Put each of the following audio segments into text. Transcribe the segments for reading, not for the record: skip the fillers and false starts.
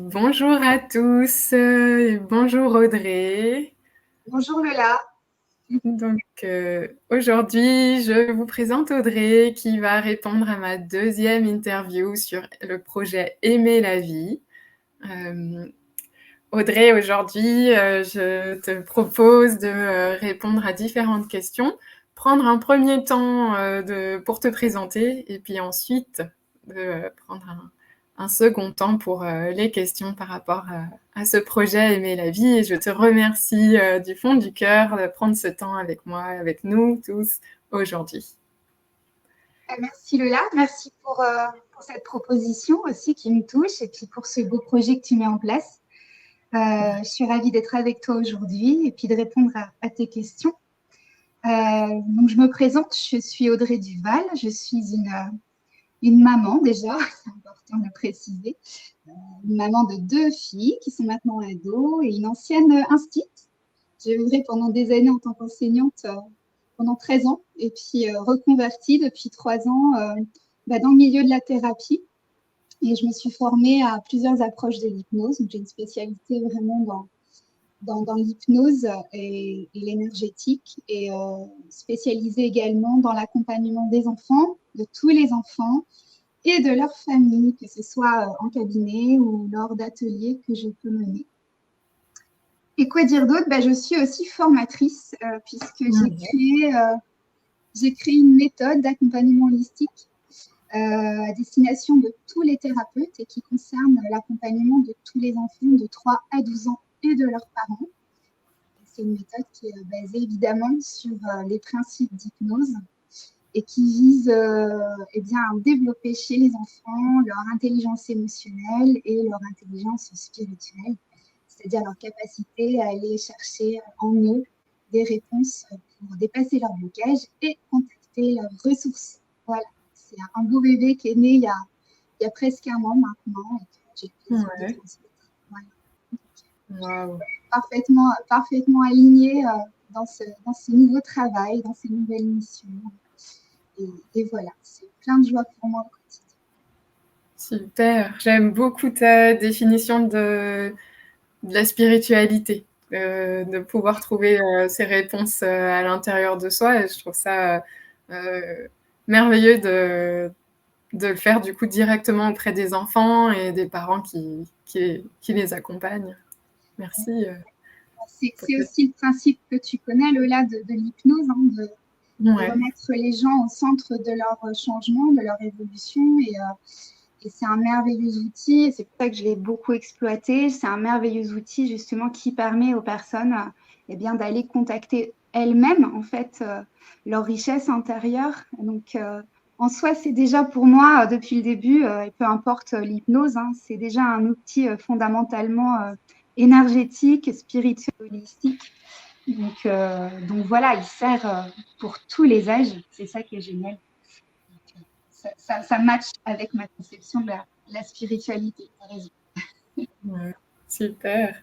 Bonjour à tous, bonjour Audrey. Bonjour Lola. Aujourd'hui, je vous présente Audrey qui va répondre à ma deuxième interview sur le projet Aimer la vie. Audrey, aujourd'hui, je te propose de répondre à différentes questions, prendre un premier temps pour te présenter et puis ensuite de prendre un second temps pour les questions par rapport à ce projet Aimer la vie. Et je te remercie du fond du cœur de prendre ce temps avec moi, avec nous tous aujourd'hui. Merci Lola, merci pour cette proposition aussi qui me touche et puis pour ce beau projet que tu mets en place. Je suis ravie d'être avec toi aujourd'hui et puis de répondre à tes questions. Donc je me présente, je suis Audrey Duval, je suis une maman déjà, c'est important de le préciser, une maman de 2 filles qui sont maintenant ados et une ancienne instite. J'ai œuvré pendant des années en tant qu'enseignante pendant 13 ans et puis reconvertie depuis 3 ans dans le milieu de la thérapie. Et je me suis formée à plusieurs approches de l'hypnose. Donc, j'ai une spécialité vraiment dans l'hypnose et l'énergétique et spécialisée également dans l'accompagnement des enfants, de tous les enfants et de leur famille, que ce soit en cabinet ou lors d'ateliers que je peux mener. Et quoi dire d'autre? Je suis aussi formatrice puisque j'ai créé une méthode d'accompagnement holistique à destination de tous les thérapeutes et qui concerne l'accompagnement de tous les enfants de 3 à 12 ans et de leurs parents. C'est une méthode qui est basée évidemment sur les principes d'hypnose et qui vise à développer chez les enfants leur intelligence émotionnelle et leur intelligence spirituelle, c'est-à-dire leur capacité à aller chercher en eux des réponses pour dépasser leur blocage et contacter leurs ressources. Voilà, c'est un beau bébé qui est né il y a presque un an maintenant et que j'ai le plaisir de transmettre. Voilà. Wow. Parfaitement alignée dans ce nouveau travail, dans ces nouvelles missions. Et voilà, c'est plein de joie pour moi au quotidien. Super, j'aime beaucoup ta définition de la spiritualité, de pouvoir trouver ces réponses à l'intérieur de soi. Et je trouve ça merveilleux de le faire du coup directement auprès des enfants et des parents qui les accompagnent. Merci. C'est aussi le principe que tu connais, Lola, de l'hypnose, de remettre les gens au centre de leur changement, de leur évolution. Et c'est un merveilleux outil, et c'est pour ça que je l'ai beaucoup exploité. C'est un merveilleux outil justement qui permet aux personnes d'aller contacter elles-mêmes en fait leur richesse intérieure. Donc en soi, c'est déjà pour moi depuis le début, et peu importe l'hypnose, c'est déjà un outil fondamentalement énergétique, spirituel, holistique. Donc voilà, il sert pour tous les âges. C'est ça qui est génial. Ça match avec ma conception de la spiritualité. Ouais, super.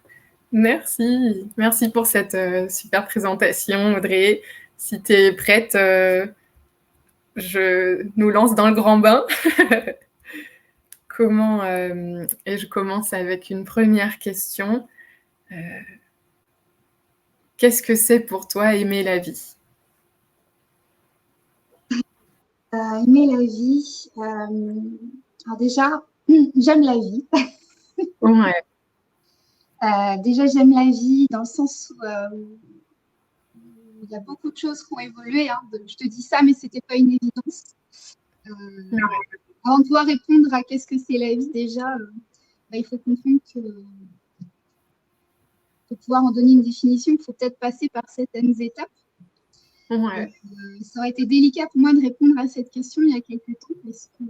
Merci. Merci pour cette super présentation, Audrey. Si tu es prête, je nous lance dans le grand bain. Et je commence avec une première question. Qu'est-ce que c'est pour toi aimer la vie? Aimer la vie. Alors déjà, j'aime la vie. Ouais. Déjà, j'aime la vie dans le sens où il y a beaucoup de choses qui ont évolué. Je te dis ça, mais ce n'était pas une évidence. Avant de pouvoir répondre à qu'est-ce que c'est la vie, déjà, il faut comprendre que pour pouvoir en donner une définition, il faut peut-être passer par certaines étapes. Ouais. Ça aurait été délicat pour moi de répondre à cette question il y a quelques temps parce que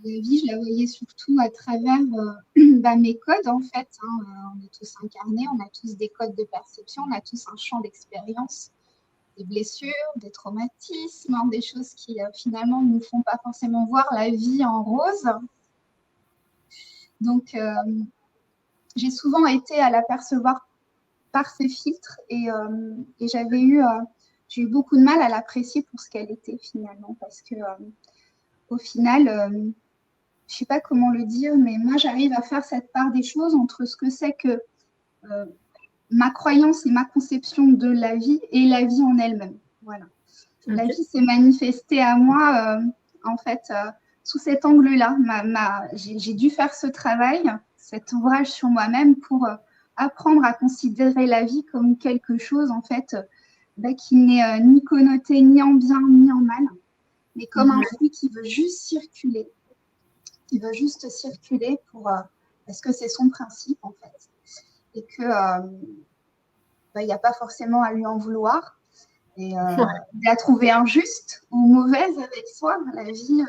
la vie, je la voyais surtout à travers mes codes en fait. On est tous incarnés, on a tous des codes de perception, on a tous un champ d'expérience, des blessures, des traumatismes, des choses qui finalement ne nous font pas forcément voir la vie en rose. Donc, j'ai souvent été à l'apercevoir par ces filtres et j'ai eu beaucoup de mal à l'apprécier pour ce qu'elle était finalement parce que au final, je sais pas comment le dire, mais moi, j'arrive à faire cette part des choses entre ce que c'est que ma croyance et ma conception de la vie et la vie en elle-même. Voilà. La vie s'est manifestée à moi, en fait, sous cet angle-là. J'ai dû faire ce travail, cet ouvrage sur moi-même pour apprendre à considérer la vie comme quelque chose, en fait, qui n'est ni connoté ni en bien ni en mal, mais comme un flux qui veut juste circuler, parce que c'est son principe, en fait, et que il n'y a pas forcément à lui en vouloir. Et la trouver injuste ou mauvaise avec soi, la vie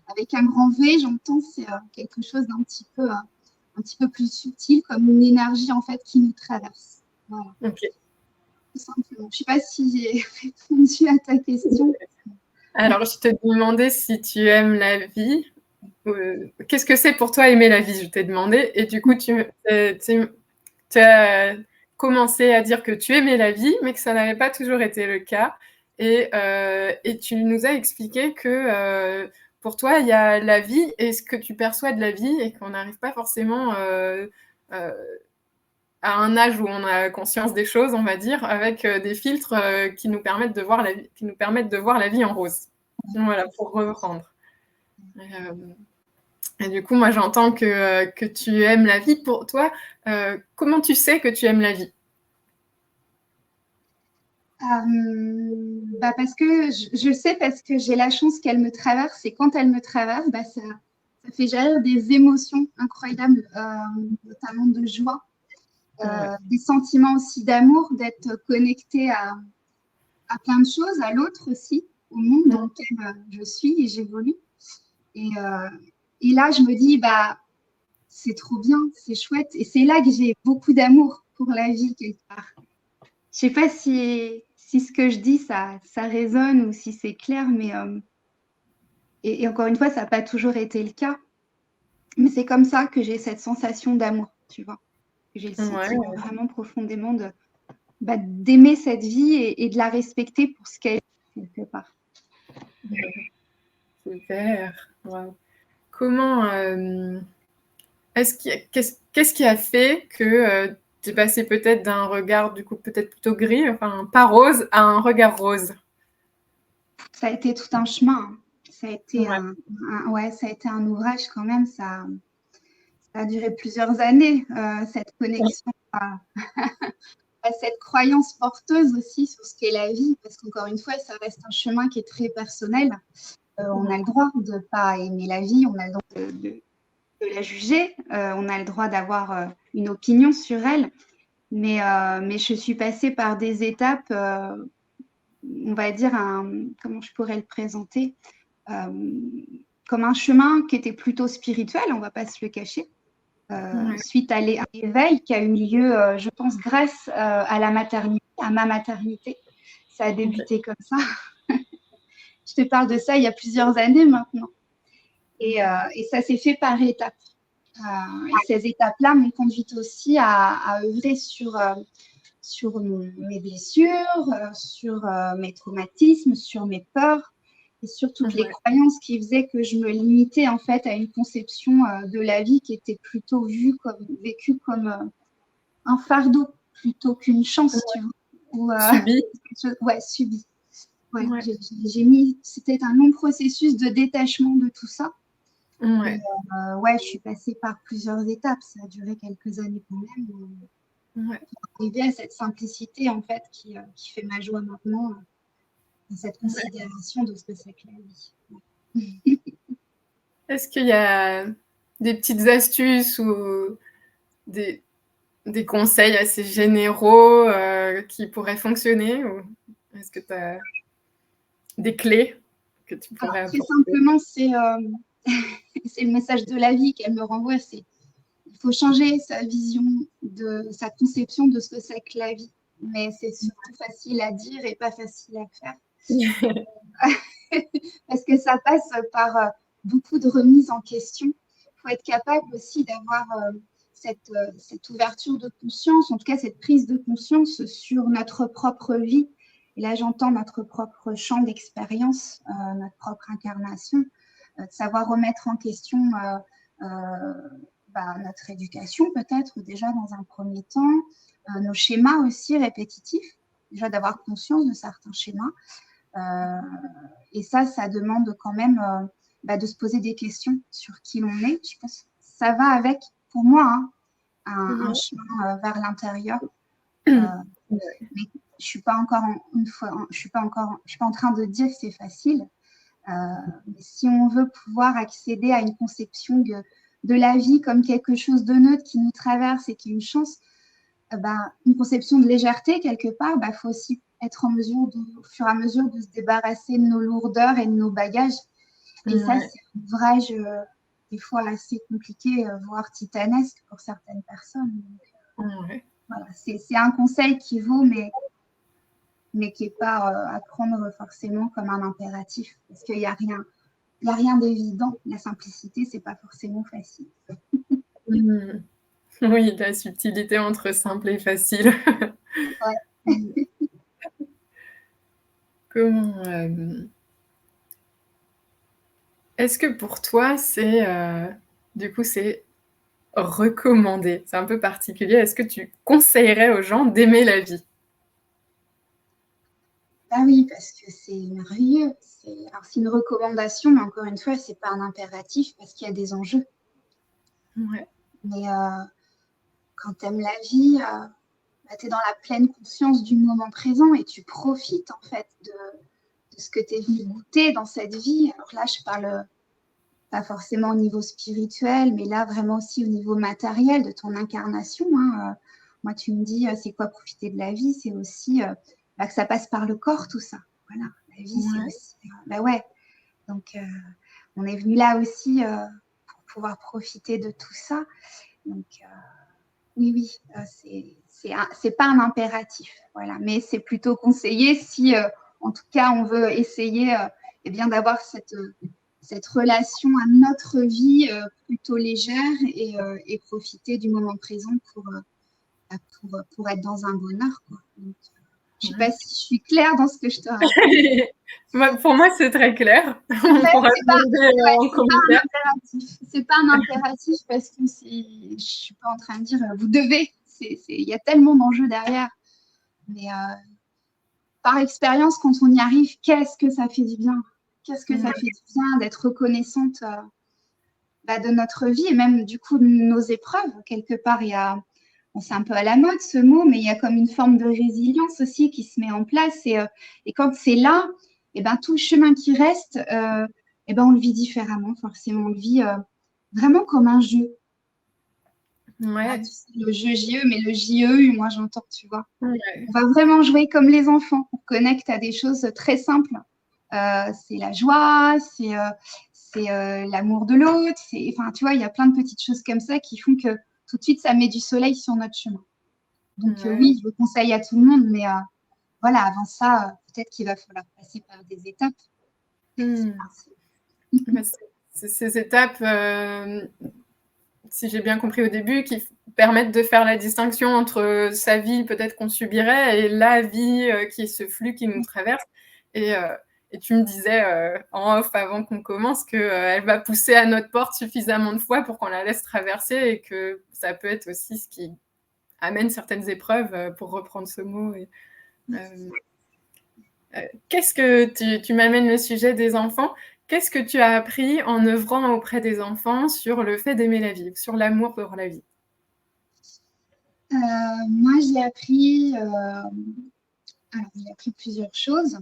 avec un grand V, j'entends, c'est quelque chose d'un petit peu plus subtil, comme une énergie en fait qui nous traverse. Voilà. Okay. Tout simplement. Je ne sais pas si j'ai répondu à ta question. Alors, je te demandais si tu aimes la vie. Qu'est-ce que c'est pour toi aimer la vie? Je t'ai demandé. Et du coup, tu as commencé à dire que tu aimais la vie, mais que ça n'avait pas toujours été le cas. Et tu nous as expliqué que pour toi, il y a la vie et ce que tu perçois de la vie et qu'on n'arrive pas forcément à un âge où on a conscience des choses, on va dire, avec des filtres qui nous permettent de voir la vie en rose. Voilà, pour reprendre. Et du coup, moi, j'entends que tu aimes la vie. Pour toi, comment tu sais que tu aimes la vie? Parce que je sais, parce que j'ai la chance qu'elle me traverse, et quand elle me traverse, ça fait jaillir des émotions incroyables, notamment de joie, des sentiments aussi d'amour, d'être connectée à plein de choses, à l'autre aussi, au monde dans lequel je suis et j'évolue. Et là, je me dis, c'est trop bien, c'est chouette. Et c'est là que j'ai beaucoup d'amour pour la vie, quelque part. Je ne sais pas si ce que je dis, ça résonne ou si c'est clair, mais et encore une fois, ça n'a pas toujours été le cas. Mais c'est comme ça que j'ai cette sensation d'amour, tu vois. J'ai le sentiment vraiment profondément d'aimer cette vie et de la respecter pour ce qu'elle est, quelque part. Super. Wow. Comment qu'est-ce qui a fait que tu es passé peut-être d'un regard du coup peut-être plutôt gris, enfin pas rose, à un regard rose? Ça a été tout un chemin. Ça a été ça a été un ouvrage quand même. Ça a duré plusieurs années, cette connexion à cette croyance porteuse aussi sur ce qu'est la vie, parce qu'encore une fois, ça reste un chemin qui est très personnel. On a le droit de ne pas aimer la vie, on a le droit de la juger, on a le droit d'avoir une opinion sur elle, mais je suis passée par des étapes, on va dire, comment je pourrais le présenter, comme un chemin qui était plutôt spirituel, on ne va pas se le cacher. Suite à l'éveil qui a eu lieu, je pense, grâce à la maternité, à ma maternité. Ça a débuté comme ça. Je te parle de ça il y a plusieurs années maintenant. Et ça s'est fait par étapes. Et ces étapes-là m'ont conduite aussi à œuvrer sur mes blessures, sur mes traumatismes, sur mes peurs, et sur toutes les croyances qui faisaient que je me limitais en fait à une conception de la vie qui était plutôt vécue comme un fardeau plutôt qu'une chance, tu vois. Subi. Subi. C'était un long processus de détachement de tout ça. Et, je suis passée par plusieurs étapes. Ça a duré quelques années quand même. Pour arriver à cette simplicité en fait qui fait ma joie maintenant. Cette considération de ce que c'est que la vie. Est-ce qu'il y a des petites astuces ou des conseils assez généraux qui pourraient fonctionner, ou est-ce que tu as des clés que tu pourrais apporter? Très simplement, c'est le message de la vie qu'elle me renvoie, c'est il faut changer sa vision, sa conception de ce que c'est que la vie. Mais c'est surtout facile à dire et pas facile à faire. Parce que ça passe par beaucoup de remises en question. Il faut être capable aussi d'avoir cette ouverture de conscience, en tout cas cette prise de conscience sur notre propre vie. Et là, j'entends notre propre champ d'expérience, notre propre incarnation, de savoir remettre en question notre éducation peut-être déjà dans un premier temps, nos schémas aussi répétitifs, déjà d'avoir conscience de certains schémas. Et ça demande quand même de se poser des questions sur qui l'on est. Je pense que ça va avec, pour moi, un chemin vers l'intérieur. Mais je suis pas encore je suis pas en train de dire que c'est facile. Mais si on veut pouvoir accéder à une conception de la vie comme quelque chose de neutre qui nous traverse et qui est une chance, une conception de légèreté quelque part, faut aussi être en mesure, au fur et à mesure, de se débarrasser de nos lourdeurs et de nos bagages. Et ça, c'est un ouvrage des fois assez compliqué, voire titanesque pour certaines personnes. Donc, voilà, c'est un conseil qui vaut, mais qui n'est pas à prendre forcément comme un impératif, parce qu'il n'y a rien d'évident. La simplicité, c'est pas forcément facile. Oui, la subtilité entre simple et facile. Ouais. Comment est-ce que pour toi, c'est recommandé? C'est un peu particulier. Est-ce que tu conseillerais aux gens d'aimer la vie? Oui, parce que c'est merveilleux. C'est une recommandation, mais encore une fois, c'est pas un impératif parce qu'il y a des enjeux. Ouais. Mais quand tu aimes la vie, tu es dans la pleine conscience du moment présent et tu profites en fait de ce que tu es venu goûter dans cette vie. Alors là, je parle pas forcément au niveau spirituel, mais là vraiment aussi au niveau matériel de ton incarnation. Moi, tu me dis, c'est quoi profiter de la vie? C'est aussi que ça passe par le corps, tout ça. Voilà, la vie, c'est aussi... ouais. Donc, on est venu là aussi pour pouvoir profiter de tout ça. Donc, oui, c'est pas un impératif. Voilà, mais c'est plutôt conseillé si, en tout cas, on veut essayer d'avoir cette relation à notre vie plutôt légère et profiter du moment présent pour être dans un bonheur, quoi. Donc, je ne sais pas si je suis claire dans ce que je te raconte. Pour moi, c'est très clair. On pourra demander en commentaire. C'est pas un impératif parce que je ne suis pas en train de dire vous devez. Il y a tellement d'enjeux derrière. Mais par expérience, quand on y arrive, qu'est-ce que ça fait du bien? Qu'est-ce que ça fait du bien d'être reconnaissante de notre vie et même du coup de nos épreuves. Quelque part, c'est un peu à la mode ce mot, mais il y a comme une forme de résilience aussi qui se met en place. Et quand c'est là, tout le chemin qui reste, on le vit différemment, forcément. On le vit vraiment comme un jeu. Ouais. Tu sais, le jeu JE, mais le JEU, moi j'entends, tu vois. Ouais. On va vraiment jouer comme les enfants. On connecte à des choses très simples. C'est la joie, c'est l'amour de l'autre. Enfin, tu vois, il y a plein de petites choses comme ça qui font que tout de suite, ça met du soleil sur notre chemin. Donc oui, je le conseille à tout le monde, mais voilà, avant ça, peut-être qu'il va falloir passer par des étapes. C'est ces étapes, si j'ai bien compris au début, qui permettent de faire la distinction entre sa vie peut-être qu'on subirait et la vie qui est ce flux qui nous traverse. Et tu me disais en off avant qu'on commence qu'elle va pousser à notre porte suffisamment de fois pour qu'on la laisse traverser et que ça peut être aussi ce qui amène certaines épreuves, pour reprendre ce mot. Qu'est-ce que tu m'amènes le sujet des enfants? Qu'est-ce que tu as appris en œuvrant auprès des enfants sur le fait d'aimer la vie, sur l'amour pour la vie? Moi, j'ai appris plusieurs choses.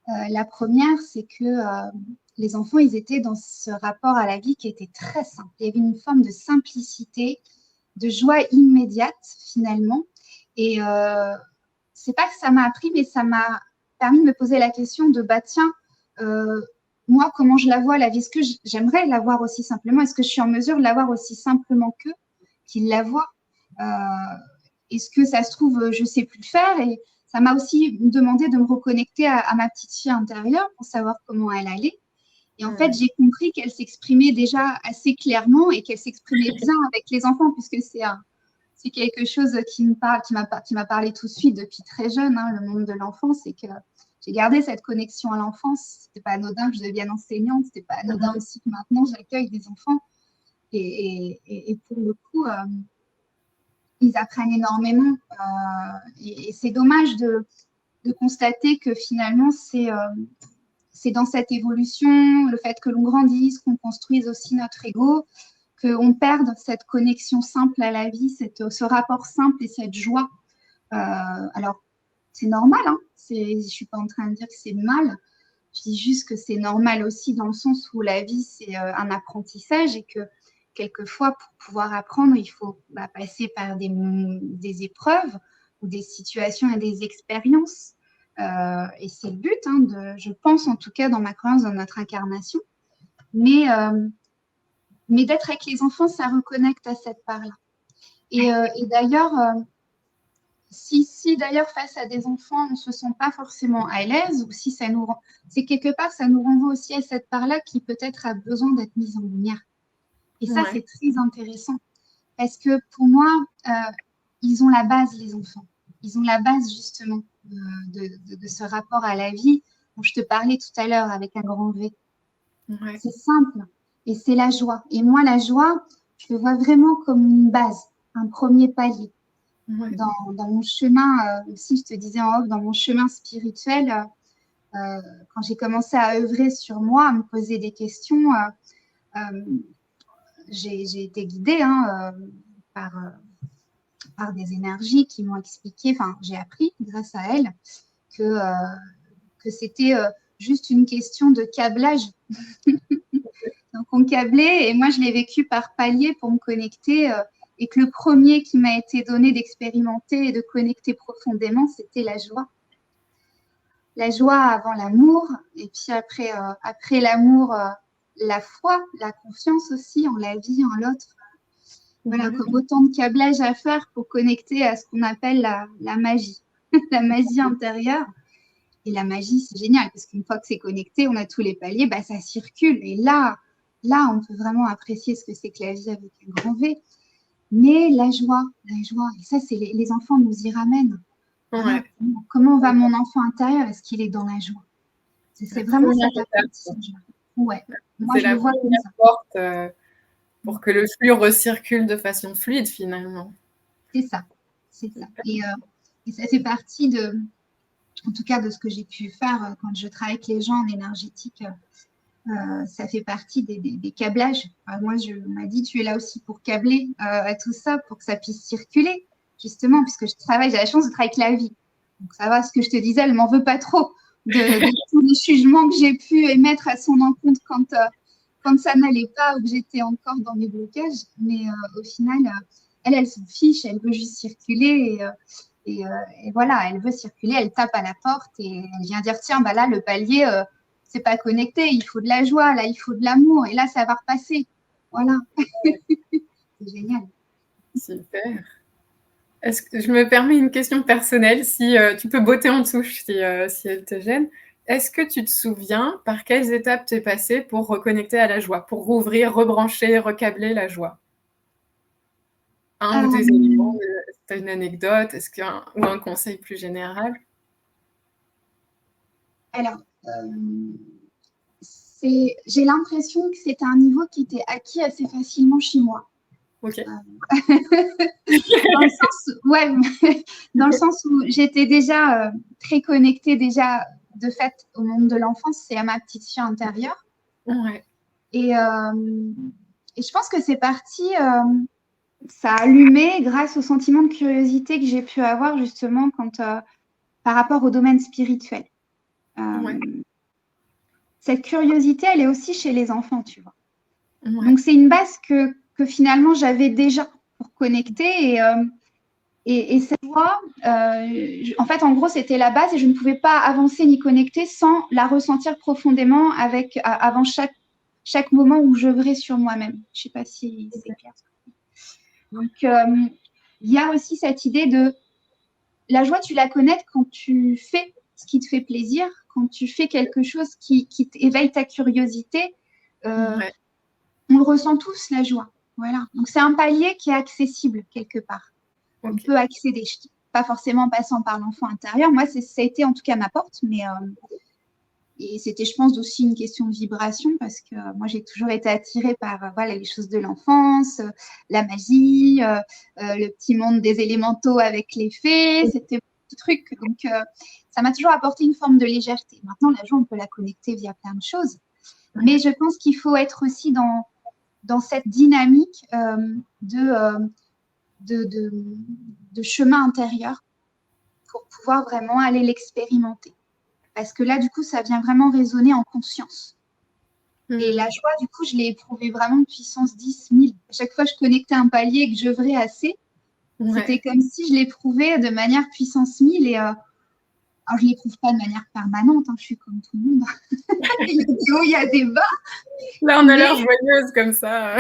La première, c'est que les enfants, ils étaient dans ce rapport à la vie qui était très simple. Il y avait une forme de simplicité, de joie immédiate finalement. Et c'est pas que ça m'a appris, mais ça m'a permis de me poser la question de tiens, moi, comment je la vois la vie? Est-ce que j'aimerais la voir aussi simplement? Est-ce que je suis en mesure de la voir aussi simplement qu'eux, qu'ils la voient? Est-ce que ça se trouve, je sais plus le faire? Et ça m'a aussi demandé de me reconnecter à ma petite fille intérieure pour savoir comment elle allait. Et en fait, j'ai compris qu'elle s'exprimait déjà assez clairement et qu'elle s'exprimait bien avec les enfants, puisque c'est quelque chose qui m'a parlé tout de suite depuis très jeune, le monde de l'enfance, et que j'ai gardé cette connexion à l'enfance. C'était pas anodin que je devienne enseignante, c'était pas anodin aussi que maintenant j'accueille des enfants. Et pour le coup, ils apprennent énormément. Et c'est dommage de constater que finalement, c'est dans cette évolution, le fait que l'on grandisse, qu'on construise aussi notre ego, qu'on perde cette connexion simple à la vie, ce rapport simple et cette joie. Alors, c'est normal, hein, je ne suis pas en train de dire que c'est mal, je dis juste que c'est normal aussi dans le sens où la vie, c'est un apprentissage et que quelquefois, pour pouvoir apprendre, il faut passer par des épreuves ou des situations et des expériences. Et c'est le but, hein, je pense en tout cas dans ma croyance, dans notre incarnation. Mais d'être avec les enfants, ça reconnecte à cette part-là. Et d'ailleurs, si d'ailleurs face à des enfants, on ne se sent pas forcément à l'aise, ou si c'est quelque part, ça nous renvoie aussi à cette part-là qui peut-être a besoin d'être mise en lumière. Et ça, c'est très intéressant. Parce que pour moi, ils ont la base, les enfants. Ils ont la base, justement, de ce rapport à la vie dont je te parlais tout à l'heure avec un grand V. Ouais. C'est simple et c'est la joie. Et moi, la joie, je le vois vraiment comme une base, un premier palier. Ouais. Dans mon chemin, aussi, je te disais en off, dans mon chemin spirituel, quand j'ai commencé à œuvrer sur moi, à me poser des questions, j'ai été guidée par des énergies qui m'ont expliqué, enfin, j'ai appris grâce à elles que c'était juste une question de câblage. Donc, on câblait et moi, je l'ai vécu par palier pour me connecter et que le premier qui m'a été donné d'expérimenter et de connecter profondément, c'était la joie. La joie avant l'amour et puis après l'amour, la foi, la confiance aussi en la vie, en l'autre. Voilà, comme autant de câblage à faire pour connecter à ce qu'on appelle la magie, la magie intérieure. Et la magie, c'est génial parce qu'une fois que c'est connecté, on a tous les paliers, ça circule. Et là, on peut vraiment apprécier ce que c'est que la vie avec un grand V. Mais la joie, et ça, c'est les enfants nous y ramènent. Ouais. Comment va mon enfant intérieur? Est-ce qu'il est dans la joie? C'est vraiment cette apprentissage. Ouais. Moi, je le vois comme ça. Porte, pour que le flux recircule de façon fluide, finalement. C'est ça. Et ça fait partie en tout cas de ce que j'ai pu faire quand je travaille avec les gens en énergétique. Ça fait partie des câblages. Moi, on m'a dit, tu es là aussi pour câbler tout ça, pour que ça puisse circuler, justement, puisque j'ai la chance de travailler avec la vie. Donc, ça va, ce que je te disais, elle ne m'en veut pas trop de tous les jugements que j'ai pu émettre à son encontre quand ça n'allait pas ou que j'étais encore dans mes blocages. Mais au final, elle s'en fiche, elle veut juste circuler et voilà, elle veut circuler, elle tape à la porte et elle vient dire, tiens, là, le palier... c'est pas connecté, il faut de la joie, là, il faut de l'amour, et là, ça va repasser. Voilà. C'est génial. Super. Est-ce que je me permets une question personnelle, si tu peux botter en touche si elle te gêne. Est-ce que tu te souviens par quelles étapes tu es passée pour reconnecter à la joie, pour rouvrir, rebrancher, recabler la joie? Un ou des éléments, tu as une anecdote, ou un conseil plus général? Alors, j'ai l'impression que c'était un niveau qui était acquis assez facilement chez moi. Ok. Dans le sens où j'étais déjà très connectée déjà de fait au monde de l'enfance et à ma petite fille intérieure. Ouais. Et je pense que c'est parti, ça a allumé grâce au sentiment de curiosité que j'ai pu avoir justement par rapport au domaine spirituel. Ouais. Cette curiosité, elle est aussi chez les enfants, tu vois. Ouais. Donc, c'est une base que finalement, j'avais déjà pour connecter. Et cette voix, en fait, en gros, c'était la base et je ne pouvais pas avancer ni connecter sans la ressentir profondément avant chaque moment où j'œuvrais sur moi-même. Je ne sais pas si c'est clair. Donc, il y a aussi cette idée de la joie, tu la connais quand tu fais ce qui te fait plaisir, quand tu fais quelque chose qui éveille ta curiosité. Ouais. On le ressent tous, la joie. Voilà. Donc, c'est un palier qui est accessible quelque part. Okay. On peut accéder. pas forcément en passant par l'enfant intérieur. Moi, ça a été en tout cas ma porte, mais et c'était, je pense, aussi une question de vibration parce que moi, j'ai toujours été attirée par voilà, les choses de l'enfance, la magie, le petit monde des élémentaux avec les fées. C'était un petit truc. Donc, ça m'a toujours apporté une forme de légèreté. Maintenant, la joie, on peut la connecter via plein de choses. Mais je pense qu'il faut être aussi dans cette dynamique de chemin intérieur pour pouvoir vraiment aller l'expérimenter. Parce que là, du coup, ça vient vraiment résonner en conscience. Et la joie, du coup, je l'ai éprouvée vraiment puissance 10 000. À chaque fois que je connectais un palier et que j'œuvrais assez, c'était comme si je l'éprouvais de manière puissance 1000. Et alors, je ne l'éprouve pas de manière permanente. Je suis comme tout le monde. Il y a des hauts, il y a des bas. Là, on a l'air joyeuse comme ça.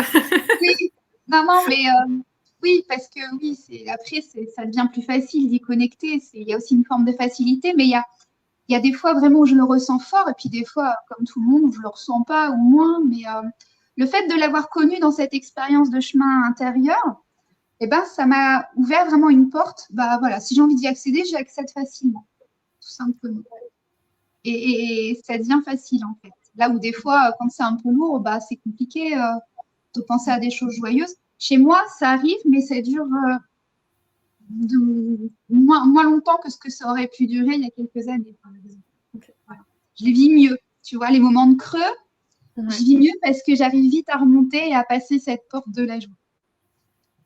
Oui, non, mais oui, parce que oui, après, ça devient plus facile d'y connecter. Il y a aussi une forme de facilité, mais il y a des fois vraiment où je le ressens fort, et puis des fois, comme tout le monde, où je ne le ressens pas ou moins. Mais le fait de l'avoir connu dans cette expérience de chemin intérieur, eh ben, ça m'a ouvert vraiment une porte. Bah, voilà, si j'ai envie d'y accéder, j'y accède facilement, tout simplement. Et ça devient facile, en fait. Là où des fois, quand c'est un peu lourd, bah, c'est compliqué de penser à des choses joyeuses. Chez moi, ça arrive, mais ça dure moins longtemps que ce que ça aurait pu durer il y a quelques années, par exemple. Voilà. Je les vis mieux. Tu vois, les moments de creux, je vis mieux parce que j'arrive vite à remonter et à passer cette porte de la joie.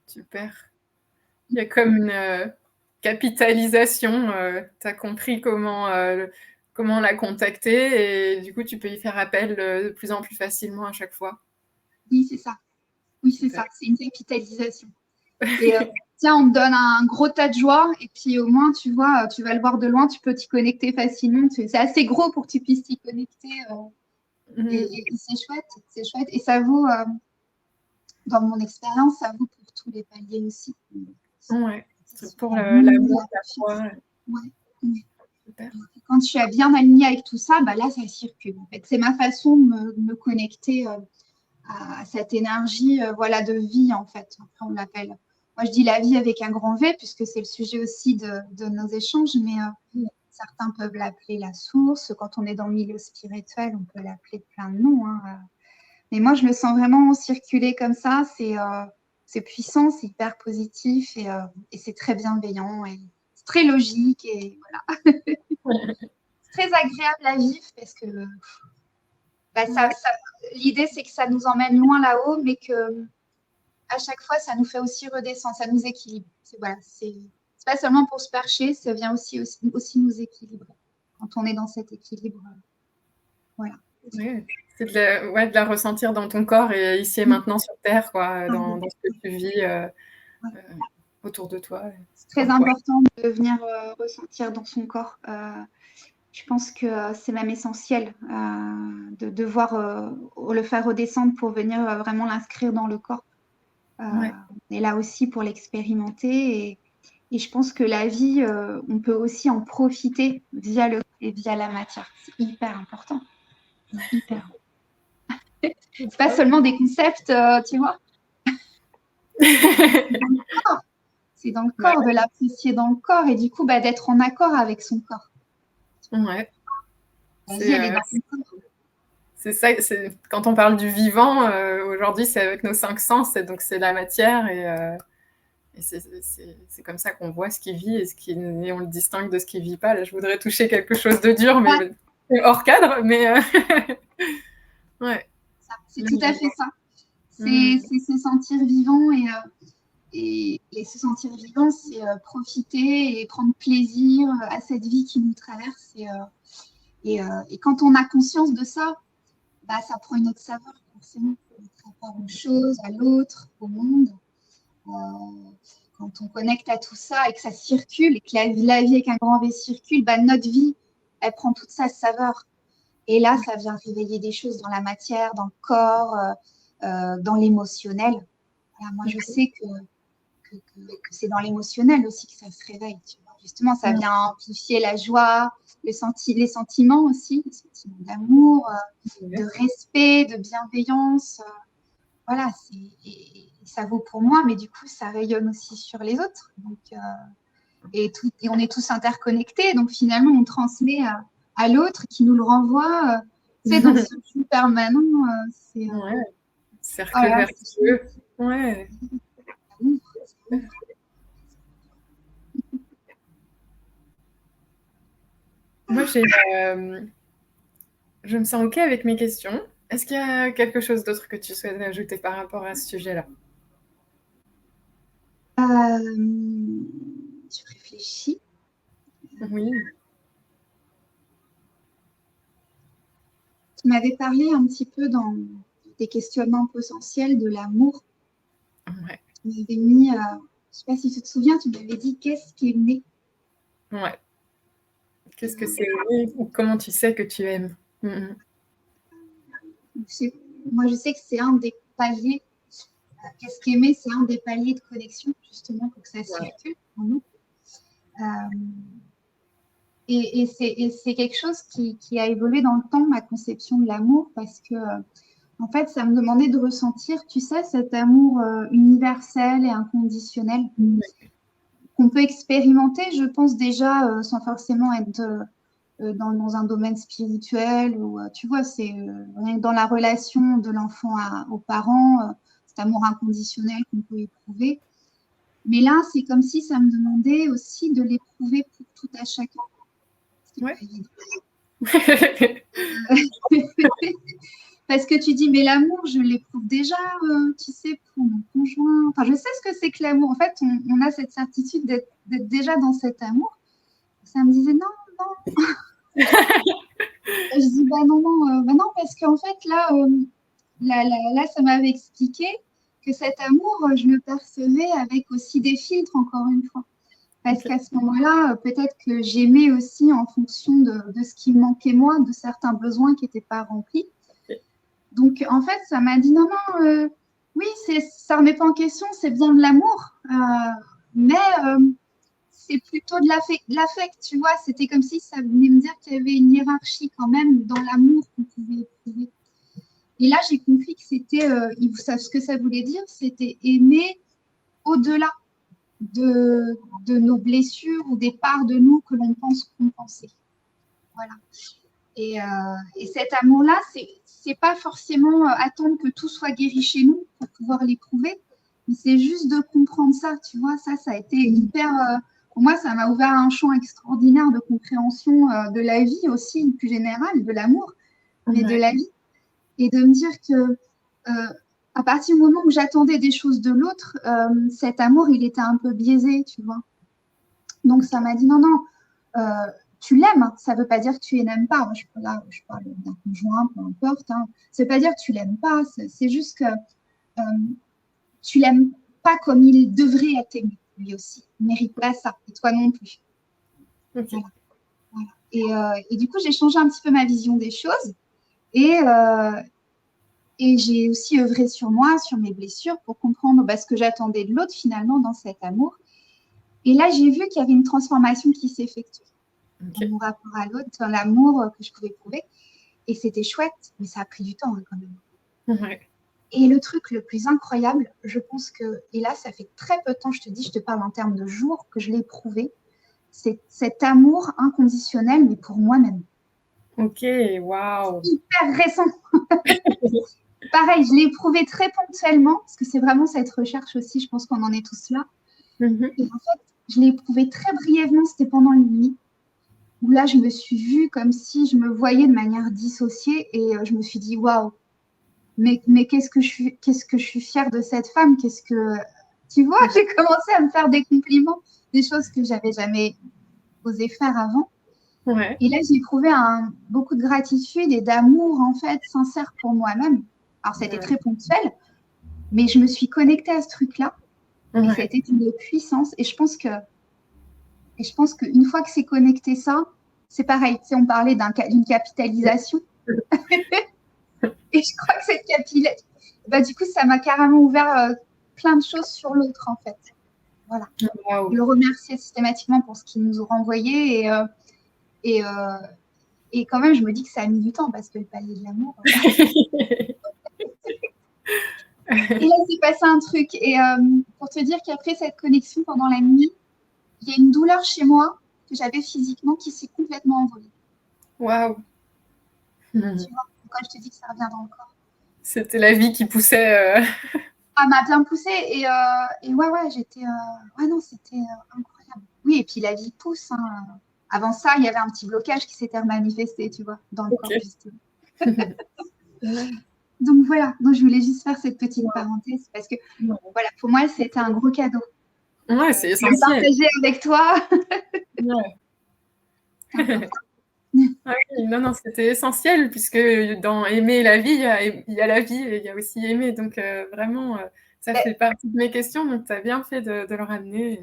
Super. Il y a comme une capitalisation. Tu as compris comment la contacter et du coup, tu peux y faire appel de plus en plus facilement à chaque fois. Oui, c'est ça. Oui, c'est ça. C'est une capitalisation. Et tiens, on te donne un gros tas de joie et puis au moins, tu vois, tu vas le voir de loin, tu peux t'y connecter facilement. C'est assez gros pour que tu puisses t'y connecter. Et c'est chouette, c'est chouette. Et ça vaut, dans mon expérience, ça vaut pour tous les paliers aussi. Ouais, c'est pour l'amour, la foi. Ouais. Super. Quand je suis bien alignée avec tout ça, bah là, ça circule. En fait, c'est ma façon de me connecter à cette énergie voilà, de vie, en fait. Après, on l'appelle. Moi, je dis la vie avec un grand V, puisque c'est le sujet aussi de nos échanges, mais certains peuvent l'appeler la source. Quand on est dans le milieu spirituel, on peut l'appeler de plein de noms. Mais moi, je le sens vraiment circuler comme ça. C'est puissant, c'est hyper positif et c'est très bienveillant et c'est très logique. Et voilà. C'est très agréable à vivre parce que l'idée, c'est que ça nous emmène loin là-haut, mais que à chaque fois, ça nous fait aussi redescendre, ça nous équilibre. C'est pas seulement pour se percher, ça vient aussi nous équilibrer quand on est dans cet équilibre. Voilà. Oui, c'est de la ressentir dans ton corps et ici et maintenant sur Terre, quoi, dans ce que tu vis autour de toi. C'est très important de venir ressentir dans son corps. Je pense que c'est même essentiel de devoir le faire redescendre pour venir vraiment l'inscrire dans le corps. On est là aussi pour l'expérimenter et je pense que la vie, on peut aussi en profiter via le corps et via la matière. C'est hyper important. Hyper. C'est pas seulement des concepts, tu vois. C'est dans le corps, de l'apprécier dans le corps et du coup d'être en accord avec son corps. Ouais. C'est ça, quand on parle du vivant, aujourd'hui c'est avec nos 5 sens, donc c'est la matière et c'est comme ça qu'on voit ce qui vit et on le distingue de ce qui ne vit pas. Là, je voudrais toucher quelque chose de dur, mais hors cadre, mais ouais. C'est tout à fait ça. C'est se sentir vivant et se sentir vivant, c'est profiter et prendre plaisir à cette vie qui nous traverse. Et quand on a conscience de ça, ça prend une autre saveur, forcément, notre rapport aux choses, à l'autre, au monde. Quand on connecte à tout ça et que ça circule et que la vie avec un grand V circule, notre vie, elle prend toute sa saveur. Et là, ça vient réveiller des choses dans la matière, dans le corps, dans l'émotionnel. Voilà, moi, je sais que c'est dans l'émotionnel aussi que ça se réveille. Tu vois. Justement, ça vient amplifier la joie, les sentiments aussi, les sentiments d'amour, de respect, de bienveillance. Voilà, ça vaut pour moi, mais du coup, ça rayonne aussi sur les autres. Donc, et on est tous interconnectés. Donc finalement, on transmet à l'autre qui nous le renvoie. C'est dans ce flux permanent. Ouais, cercle Voilà, vertueux. Ouais. Moi, je me sens OK avec mes questions. Est-ce qu'il y a quelque chose d'autre que tu souhaites ajouter par rapport à ce sujet-là? Je réfléchis. Oui. Tu m'avais parlé un petit peu dans des questionnements potentiels de l'amour. Ouais. Tu m'avais mis, je ne sais pas si tu te souviens, tu m'avais dit qu'est-ce qui est né. Ouais. Qu'est-ce que c'est ou comment tu sais que tu aimes? Moi, je sais que c'est un des paliers. Qu'est-ce qu'aimer, c'est un des paliers de connexion, justement, pour que ça circule en nous. Et c'est quelque chose qui a évolué dans le temps, ma conception de l'amour, parce que, en fait, ça me demandait de ressentir, tu sais, cet amour universel et inconditionnel qu'on peut expérimenter, je pense déjà, sans forcément être dans un domaine spirituel, ou tu vois, c'est dans la relation de l'enfant aux parents, cet amour inconditionnel qu'on peut éprouver. Mais là, c'est comme si ça me demandait aussi de l'éprouver pour tout à chacun. Ouais. Parce que tu dis, mais l'amour, je l'éprouve déjà, tu sais, pour mon conjoint. Enfin, je sais ce que c'est que l'amour. En fait, on a cette certitude d'être déjà dans cet amour. Ça me disait, non, non. Je dis, bah non, parce qu'en fait, là, ça m'avait expliqué que cet amour, je le percevais avec aussi des filtres, encore une fois. Parce qu'à ce moment-là, peut-être que j'aimais aussi en fonction de ce qui me manquait moi, de certains besoins qui n'étaient pas remplis. Donc, en fait, ça m'a dit, non, oui, ça ne remet pas en question, c'est bien de l'amour, mais c'est plutôt de l'affect, tu vois. C'était comme si ça venait me dire qu'il y avait une hiérarchie quand même dans l'amour qu'on pouvait éprouver. Et là, j'ai compris que c'était, ce que ça voulait dire, c'était aimer au-delà de nos blessures ou des parts de nous que l'on pense compenser. Voilà. Et cet amour-là, c'est pas forcément attendre que tout soit guéri chez nous pour pouvoir l'éprouver, mais c'est juste de comprendre ça, tu vois. Ça a été hyper. Pour moi, ça m'a ouvert un champ extraordinaire de compréhension de la vie aussi, plus générale, de l'amour, mais de la vie. Et de me dire que à partir du moment où j'attendais des choses de l'autre, cet amour, il était un peu biaisé, tu vois. Donc, ça m'a dit non, tu l'aimes, ça ne veut pas dire que tu n'aimes pas. Moi, je parle d'un conjoint, peu importe. Ça ne veut pas dire que tu l'aimes pas, c'est juste que tu l'aimes pas comme il devrait être aimé, lui aussi. Il ne mérite pas ça, et toi non plus. Okay. Voilà. Et du coup, j'ai changé un petit peu ma vision des choses. Et j'ai aussi œuvré sur moi, sur mes blessures, pour comprendre ce que j'attendais de l'autre finalement dans cet amour. Et là, j'ai vu qu'il y avait une transformation qui s'effectuait dans mon rapport à l'autre, dans l'amour que je pouvais trouver. Et c'était chouette, mais ça a pris du temps quand même. Ouais. Et le truc le plus incroyable, je pense que, et là, ça fait très peu de temps, je te parle en termes de jours que je l'ai éprouvé, c'est cet amour inconditionnel, mais pour moi-même. Ok, waouh. Hyper récent. Pareil, je l'ai éprouvé très ponctuellement, parce que c'est vraiment cette recherche aussi, je pense qu'on en est tous là. Et en fait, je l'ai éprouvé très brièvement, c'était pendant une nuit, où là, je me suis vue comme si je me voyais de manière dissociée, et je me suis dit, waouh, mais qu'est-ce que je suis fière de cette femme, tu vois, j'ai commencé à me faire des compliments, des choses que j'avais jamais osé faire avant. Ouais. Et là, j'ai éprouvé beaucoup de gratitude et d'amour, en fait, sincère pour moi-même. Alors, c'était très ponctuel, mais je me suis connectée à ce truc-là. Et ça a été une puissance. Et je pense qu'une fois que c'est connecté ça, c'est pareil. Tu sais, on parlait d'une capitalisation. Et je crois que cette capitalisation, du coup, ça m'a carrément ouvert plein de choses sur l'autre, en fait. Voilà. Wow. Le remercier systématiquement pour ce qu'il nous a renvoyé. Et quand même, je me dis que ça a mis du temps parce que le palier de l'amour. Et là, c'est passé un truc. Et pour te dire qu'après cette connexion pendant la nuit, il y a une douleur chez moi que j'avais physiquement qui s'est complètement envolée. Waouh. Tu vois, quand je te dis que ça revient dans le corps. C'était la vie qui poussait. Ah, m'a bien poussée et ouais, j'étais. Ouais, non, c'était incroyable. Oui, et puis la vie pousse. Hein. Avant ça, il y avait un petit blocage qui s'était manifesté, tu vois, dans le corps, Ok. justement. Donc voilà, donc, je voulais juste faire cette petite parenthèse parce que voilà, pour moi, c'était un gros cadeau. Ouais, c'est Je vais essentiel. partager avec toi. Ouais. Ah oui, non, c'était essentiel puisque dans aimer la vie, il y a la vie et il y a aussi aimer. Donc vraiment, ça Ben, fait partie de mes questions. Donc tu as bien fait de le ramener.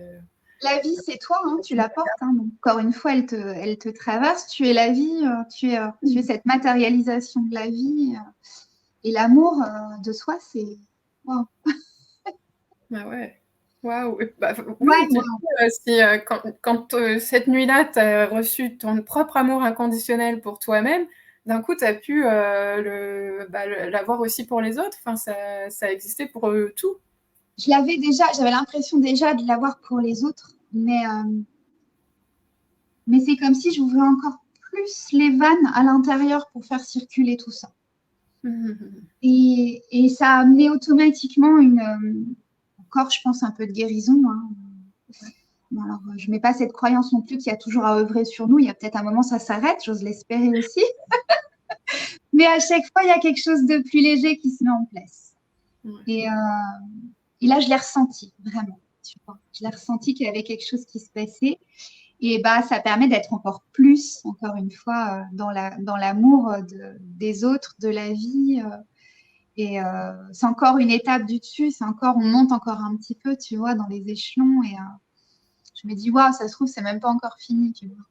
la vie, c'est toi, hein, tu la portes. Hein, donc, encore une fois, elle te traverse. Tu es la vie, tu es cette matérialisation de la vie. Et l'amour de soi, c'est. Wow. Ah ouais. Waouh. Bah, oui, Ouais, tu wow. sais, quand cette nuit-là, tu as reçu ton propre amour inconditionnel pour toi-même, d'un coup, tu as pu l'avoir aussi pour les autres. Enfin, ça existait pour eux tout. Je l'avais déjà, j'avais l'impression déjà de l'avoir pour les autres, mais c'est comme si j'ouvrais encore plus les vannes à l'intérieur pour faire circuler tout ça. Et ça a amené automatiquement encore, je pense, un peu de guérison. Hein. Bon, alors, je ne mets pas cette croyance non plus qu'il y a toujours à œuvrer sur nous. Il y a peut-être un moment, ça s'arrête, j'ose l'espérer aussi. Mais à chaque fois, il y a quelque chose de plus léger qui se met en place. Et, là, je l'ai ressenti, vraiment. Tu vois. Je l'ai ressenti qu'il y avait quelque chose qui se passait. Et bah, ça permet d'être encore plus, encore une fois, dans l'amour des autres, de la vie. Et c'est encore une étape du dessus. On monte encore un petit peu, tu vois, dans les échelons. Et je me dis, waouh, ça se trouve, c'est même pas encore fini, tu vois.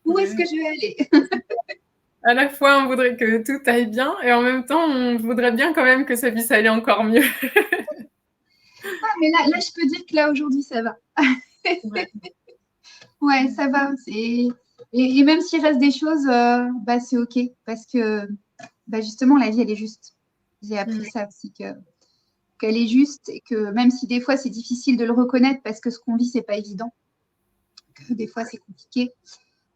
Où est-ce que je vais aller? À la fois, on voudrait que tout aille bien et en même temps, on voudrait bien quand même que ça puisse aller encore mieux. Ah, mais là, je peux dire que là, aujourd'hui, ça va. Ouais. Ouais, ça va. Et même s'il reste des choses, bah, c'est OK. Parce que bah, justement, la vie, elle est juste. J'ai appris ça aussi, qu'elle est juste et que même si des fois, c'est difficile de le reconnaître parce que ce qu'on vit, c'est pas évident, que des fois, c'est compliqué,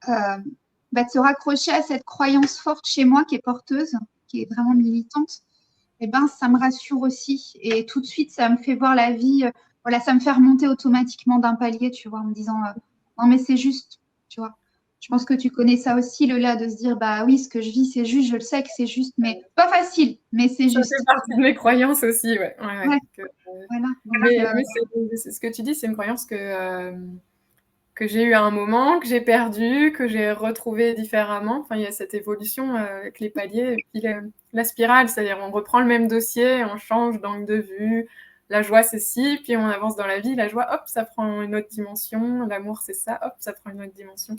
bah, de se raccrocher à cette croyance forte chez moi qui est porteuse, qui est vraiment militante, eh ben, ça me rassure aussi. Et tout de suite, ça me fait voir la vie, voilà, ça me fait remonter automatiquement d'un palier, tu vois, en me disant, non, mais c'est juste, tu vois. Je pense que tu connais ça aussi, Lola, de se dire, bah oui, ce que je vis, c'est juste, je le sais que c'est juste, mais pas facile, mais c'est Ça fait juste. partie de mes croyances aussi, ouais. Ouais, voilà. Donc, Mais c'est ce que tu dis, c'est une croyance que j'ai eu à un moment, que j'ai perdu, que j'ai retrouvé différemment. Enfin, il y a cette évolution avec les paliers, et puis la spirale, c'est-à-dire on reprend le même dossier, on change d'angle de vue. La joie, c'est ci, puis on avance dans la vie. La joie, hop, ça prend une autre dimension. L'amour, c'est ça, hop, ça prend une autre dimension.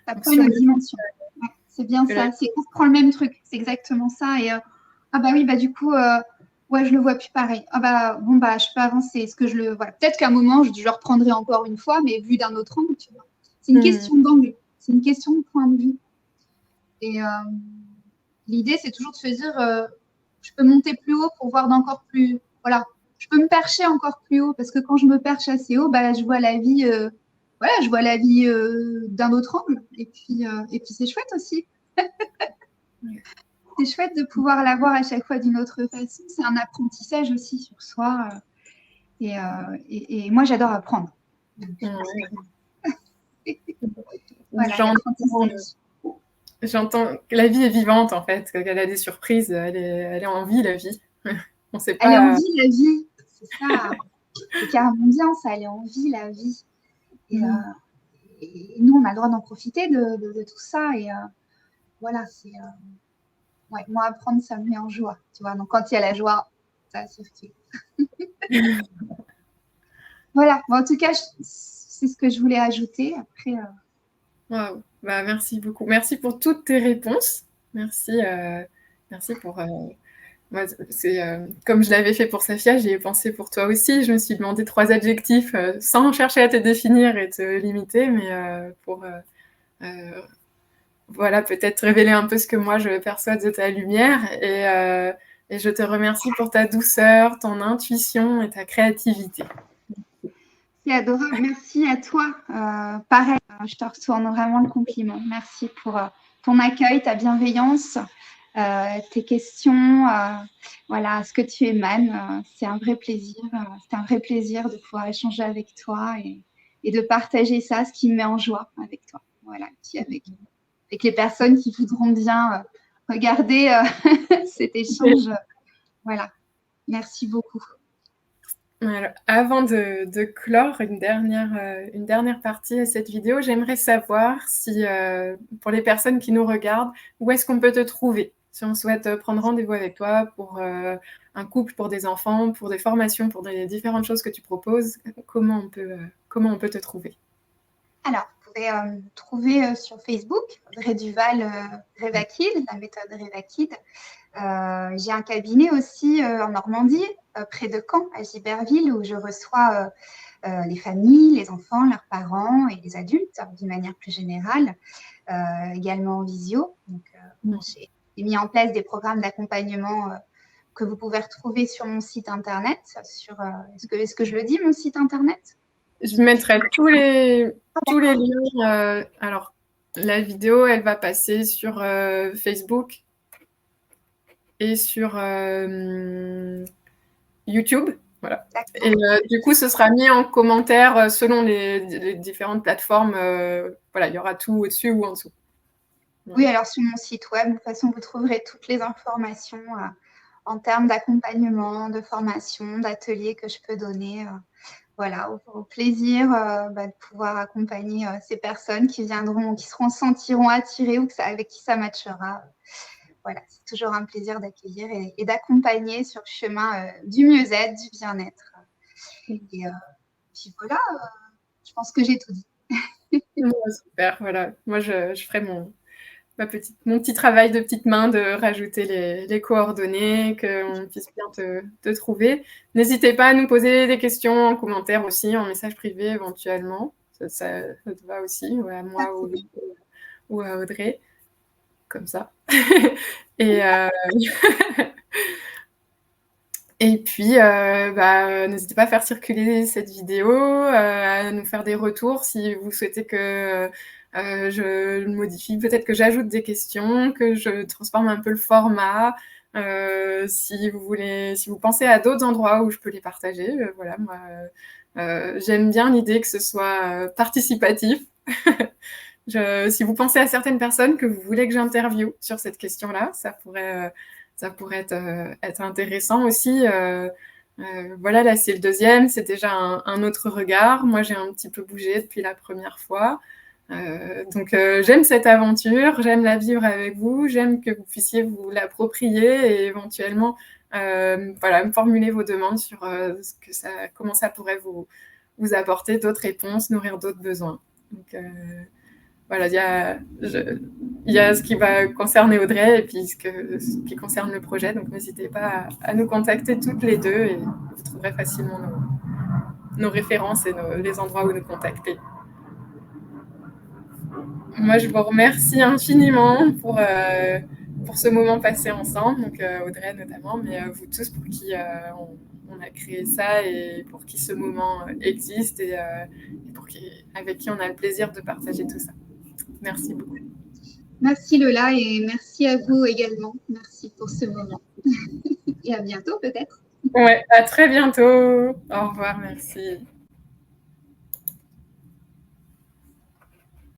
ça Donc, prend une sur autre le dimension. Ouais, c'est bien que la- ça. C'est qu'on reprend le même truc. C'est exactement ça. Et ah bah oui, bah du coup, ouais, je le vois plus pareil. Ah bah bon, bah je peux avancer. Est-ce que je le. Voilà. Peut-être qu'à un moment, je le reprendrai encore une fois, mais vu d'un autre angle, tu vois. C'est une question d'angle. C'est une question de point de vue. Et l'idée, c'est toujours de se dire, je peux monter plus haut pour voir d'encore plus. Voilà. Je peux me percher encore plus haut parce que quand je me perche assez haut, bah, je vois la vie. Voilà, je vois la vie d'un autre angle. Et puis c'est chouette aussi. C'est chouette de pouvoir la voir à chaque fois d'une autre façon. C'est un apprentissage aussi sur soi. Et moi, j'adore apprendre. Voilà, l'apprentissage. J'entends que la vie est vivante, en fait, qu'elle a des surprises, elle est en vie, la vie. On sait Elle est en pas. vie, la vie. C'est ça. C'est carrément bien, ça. Elle est en vie, la vie. Et nous, on a le droit d'en profiter de tout ça. Et voilà, c'est. Ouais, moi, apprendre, ça me met en joie. Tu vois, donc quand il y a la joie, ça circule. Voilà, bon, en tout cas, c'est ce que je voulais ajouter. Après. Waouh. Bah, merci beaucoup. Merci pour toutes tes réponses. Merci, merci pour. Moi, comme je l'avais fait pour Safia, j'y ai pensé pour toi aussi. Je me suis demandé 3 adjectifs sans chercher à te définir et te limiter, mais pour voilà, peut-être révéler un peu ce que moi je perçois de ta lumière. Et je te remercie pour ta douceur, ton intuition et ta créativité. C'est adorable. Merci à toi. Pareil, je te retourne vraiment le compliment. Merci pour ton accueil, ta bienveillance, tes questions, voilà, ce que tu émanes. C'est un vrai plaisir. C'est un vrai plaisir de pouvoir échanger avec toi et de partager ça, ce qui me met en joie avec toi. Voilà, puis avec les personnes qui voudront bien regarder cet échange. Voilà. Merci beaucoup. Alors, avant de clore une dernière partie à cette vidéo, j'aimerais savoir si, pour les personnes qui nous regardent, où est-ce qu'on peut te trouver? Si on souhaite prendre rendez-vous avec toi pour un couple, pour des enfants, pour des formations, pour des différentes choses que tu proposes, comment on peut te trouver? Alors, vous pouvez me trouver sur Facebook, Audrey Duval Revakid, la méthode Revakid. J'ai un cabinet aussi en Normandie, près de Caen, à Giberville, où je reçois les familles, les enfants, leurs parents et les adultes d'une manière plus générale, également en visio. Donc, j'ai mis en place des programmes d'accompagnement que vous pouvez retrouver sur mon site internet. Est-ce que je le dis, mon site internet? Je mettrai tous les liens. Alors, la vidéo, elle va passer sur Facebook et sur YouTube. Voilà. Et du coup, ce sera mis en commentaire selon les différentes plateformes. Voilà, il y aura tout au-dessus ou en dessous. Oui, alors sur mon site web, de toute façon, vous trouverez toutes les informations en termes d'accompagnement, de formation, d'ateliers que je peux donner. Voilà, au plaisir de pouvoir accompagner ces personnes qui viendront, qui se sentiront attirées ou avec qui ça matchera. Voilà, c'est toujours un plaisir d'accueillir et d'accompagner sur le chemin du mieux-être, du bien-être. Et puis voilà, je pense que j'ai tout dit. Super, voilà. Moi, je ferai mon petit travail de petite main de rajouter les coordonnées, qu'on puisse bien te trouver. N'hésitez pas à nous poser des questions en commentaire aussi, en message privé éventuellement. Ça te va aussi, ou à moi ou à Audrey. Comme ça. Et puis, n'hésitez pas à faire circuler cette vidéo, à nous faire des retours si vous souhaitez que je modifie, peut-être que j'ajoute des questions, que je transforme un peu le format. Si vous pensez à d'autres endroits où je peux les partager, voilà, moi, j'aime bien l'idée que ce soit participatif. Si vous pensez à certaines personnes que vous voulez que j'interviewe sur cette question-là, ça pourrait être intéressant aussi. Voilà, là, c'est le deuxième, c'est déjà un autre regard. Moi, j'ai un petit peu bougé depuis la première fois. Donc, j'aime cette aventure, j'aime la vivre avec vous, j'aime que vous puissiez vous l'approprier et éventuellement voilà, me formuler vos demandes sur comment ça pourrait vous apporter d'autres réponses, nourrir d'autres besoins. Donc, voilà, il y a ce qui va concerner Audrey et puis ce qui concerne le projet. Donc, n'hésitez pas à nous contacter toutes les deux et vous trouverez facilement nos références et les endroits où nous contacter. Moi, je vous remercie infiniment pour ce moment passé ensemble, donc Audrey notamment, mais vous tous pour qui on a créé ça et pour qui ce moment existe et avec qui on a le plaisir de partager tout ça. Merci beaucoup. Merci Lola et merci à vous également. Merci pour ce moment. Et à bientôt peut-être. Ouais, à très bientôt. Au revoir, merci.